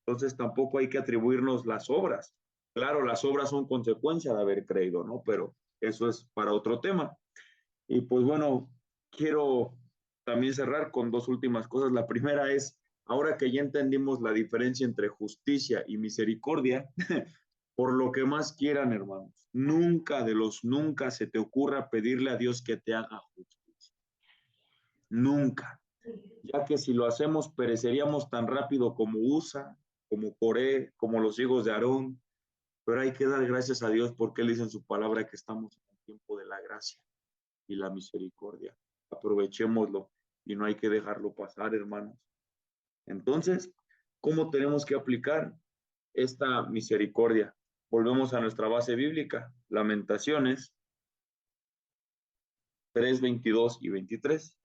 Entonces tampoco hay que atribuirnos las obras. Claro, las obras son consecuencia de haber creído, ¿no? Pero eso es para otro tema. Y pues bueno, quiero también cerrar con dos últimas cosas. La primera es, ahora que ya entendimos la diferencia entre justicia y misericordia, por lo que más quieran, hermanos, nunca de los nunca se te ocurra pedirle a Dios que te haga justicia. Nunca. Ya que si lo hacemos, pereceríamos tan rápido como Usa, como Coré, como los hijos de Aarón. Pero hay que dar gracias a Dios porque Él dice en su palabra que estamos en el tiempo de la gracia y la misericordia. Aprovechémoslo y no hay que dejarlo pasar, hermanos. Entonces, ¿cómo tenemos que aplicar esta misericordia? Volvemos a nuestra base bíblica, Lamentaciones 3, 22 y 23.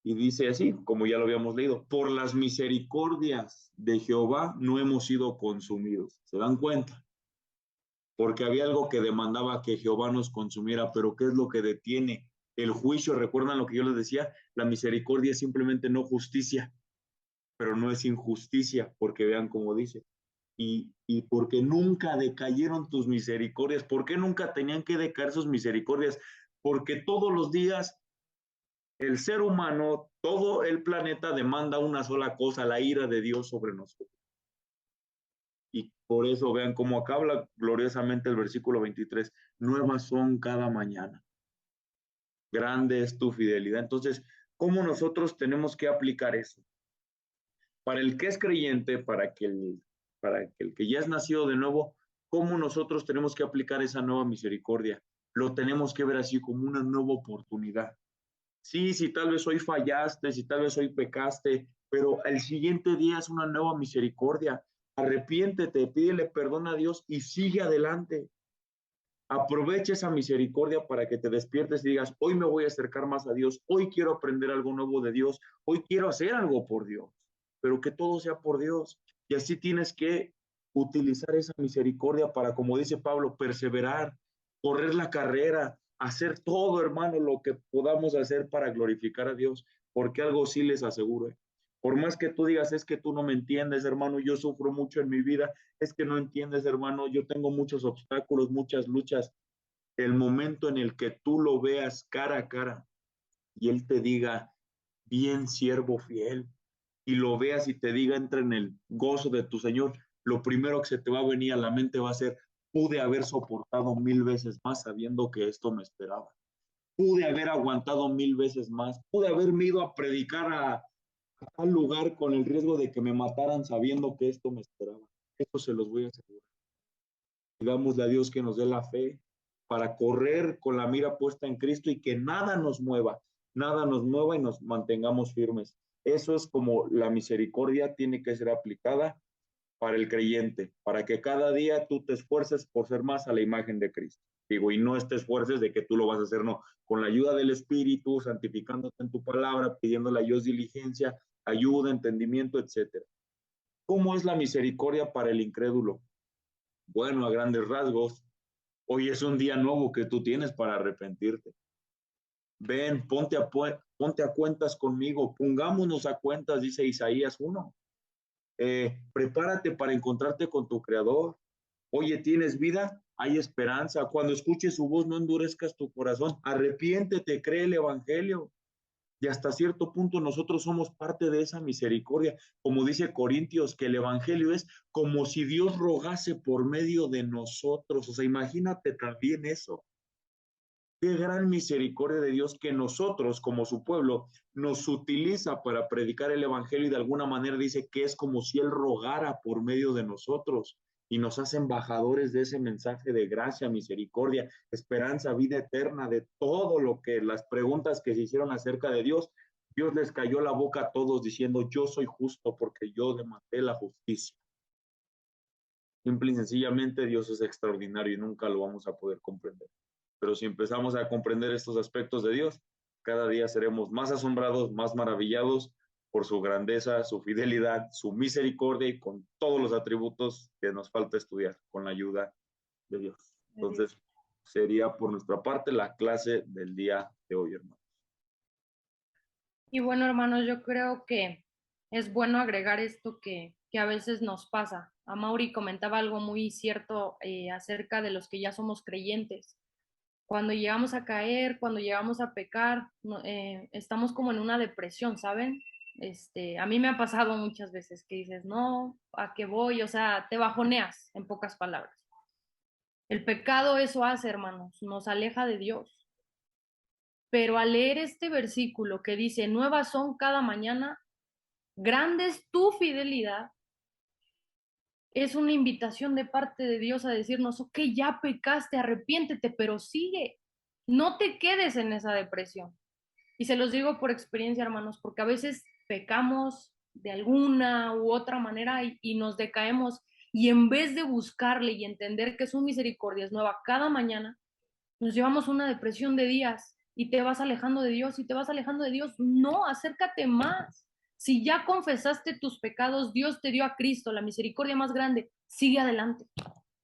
Y dice así, como ya lo habíamos leído, por las misericordias de Jehová no hemos sido consumidos. ¿Se dan cuenta? Porque había algo que demandaba que Jehová nos consumiera, pero ¿qué es lo que detiene el juicio? ¿Recuerdan lo que yo les decía? La misericordia es simplemente no justicia, pero no es injusticia, porque vean cómo dice. Y porque nunca decayeron tus misericordias. ¿Por qué nunca tenían que decaer sus misericordias? Porque todos los días el ser humano, todo el planeta demanda una sola cosa, la ira de Dios sobre nosotros. Y por eso vean cómo acá habla gloriosamente el versículo 23, nuevas son cada mañana. Grande es tu fidelidad. Entonces, ¿cómo nosotros tenemos que aplicar eso? Para el que es creyente, para el que ya es nacido de nuevo, ¿cómo nosotros tenemos que aplicar esa nueva misericordia? Lo tenemos que ver así como una nueva oportunidad. Sí, si tal vez hoy fallaste, si tal vez hoy pecaste, pero el siguiente día es una nueva misericordia. Arrepiéntete, pídele perdón a Dios y sigue adelante. Aprovecha esa misericordia para que te despiertes y digas, hoy me voy a acercar más a Dios, hoy quiero aprender algo nuevo de Dios, hoy quiero hacer algo por Dios, pero que todo sea por Dios. Y así tienes que utilizar esa misericordia para, como dice Pablo, perseverar, correr la carrera, hacer todo, hermano, lo que podamos hacer para glorificar a Dios, porque algo sí les aseguro. Por más que tú digas, es que tú no me entiendes, hermano, yo sufro mucho en mi vida, es que no entiendes, hermano, yo tengo muchos obstáculos, muchas luchas. El momento en el que tú lo veas cara a cara y Él te diga, bien siervo fiel, y lo veas y te diga, entra en el gozo de tu Señor, lo primero que se te va a venir a la mente va a ser, pude haber soportado 1000 veces más sabiendo que esto me esperaba. Pude haber aguantado 1000 veces más. Pude haberme ido a predicar a tal lugar con el riesgo de que me mataran sabiendo que esto me esperaba. Esto se los voy a asegurar. Pidámosle a Dios que nos dé la fe para correr con la mira puesta en Cristo y que nada nos mueva y nos mantengamos firmes. Eso es como la misericordia tiene que ser aplicada para el creyente, para que cada día tú te esfuerces por ser más a la imagen de Cristo. Digo, y no te esfuerces de que tú lo vas a hacer, no, con la ayuda del Espíritu, santificándote en tu palabra, pidiéndole a Dios diligencia, ayuda, entendimiento, etcétera. ¿Cómo es la misericordia para el incrédulo? Bueno, a grandes rasgos, hoy es un día nuevo que tú tienes para arrepentirte. Ven, ponte a cuentas conmigo, pongámonos a cuentas, dice Isaías 1. Prepárate para encontrarte con tu Creador. Oye, ¿tienes vida? Hay esperanza. Cuando escuches su voz, no endurezcas tu corazón. Arrepiéntete, cree el Evangelio. Y hasta cierto punto nosotros somos parte de esa misericordia. Como dice Corintios, que el Evangelio es como si Dios rogase por medio de nosotros. O sea, imagínate también eso. Qué gran misericordia de Dios que nosotros, como su pueblo, nos utiliza para predicar el Evangelio y de alguna manera dice que es como si Él rogara por medio de nosotros y nos hace embajadores de ese mensaje de gracia, misericordia, esperanza, vida eterna, de todo lo que las preguntas que se hicieron acerca de Dios. Dios les cayó la boca a todos diciendo, yo soy justo porque yo demandé la justicia. Simple y sencillamente Dios es extraordinario y nunca lo vamos a poder comprender. Pero si empezamos a comprender estos aspectos de Dios, cada día seremos más asombrados, más maravillados por su grandeza, su fidelidad, su misericordia y con todos los atributos que nos falta estudiar con la ayuda de Dios. Entonces, sería por nuestra parte la clase del día de hoy, hermanos. Y bueno, hermanos, yo creo que es bueno agregar esto que a veces nos pasa. A Mauri comentaba algo muy cierto acerca de los que ya somos creyentes. Cuando llegamos a caer, cuando llegamos a pecar, estamos como en una depresión, ¿saben? A mí me ha pasado muchas veces que dices, no, ¿a qué voy? O sea, te bajoneas, en pocas palabras. El pecado eso hace, hermanos, nos aleja de Dios. Pero al leer este versículo que dice, nuevas son cada mañana, grande es tu fidelidad, es una invitación de parte de Dios a decirnos, ok, ya pecaste, arrepiéntete, pero sigue, no te quedes en esa depresión. Y se los digo por experiencia, hermanos, porque a veces pecamos de alguna u otra manera y nos decaemos, y en vez de buscarle y entender que su misericordia es nueva cada mañana, nos llevamos una depresión de días y te vas alejando de Dios y te vas alejando de Dios. No, acércate más. Si ya confesaste tus pecados, Dios te dio a Cristo, la misericordia más grande. Sigue adelante.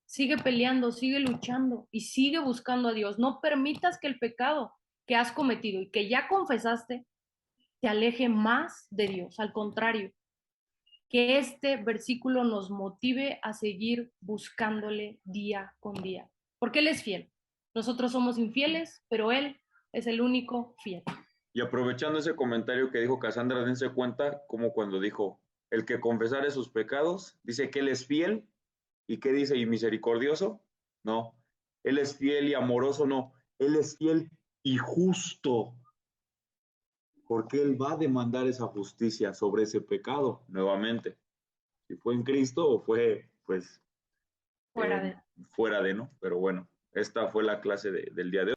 Sigue peleando, sigue luchando y sigue buscando a Dios. No permitas que el pecado que has cometido y que ya confesaste te aleje más de Dios. Al contrario, que este versículo nos motive a seguir buscándole día con día, porque Él es fiel. Nosotros somos infieles, pero Él es el único fiel. Y aprovechando ese comentario que dijo Cassandra, dense cuenta como cuando dijo, el que confesare sus pecados, dice que Él es fiel. ¿Y qué dice? ¿Y misericordioso? No. Él es fiel y amoroso, no. Él es fiel y justo, porque Él va a demandar esa justicia sobre ese pecado, nuevamente. Si fue en Cristo o fue, pues, Fuera de. fuera de, ¿no? Pero bueno, esta fue la clase del día de hoy.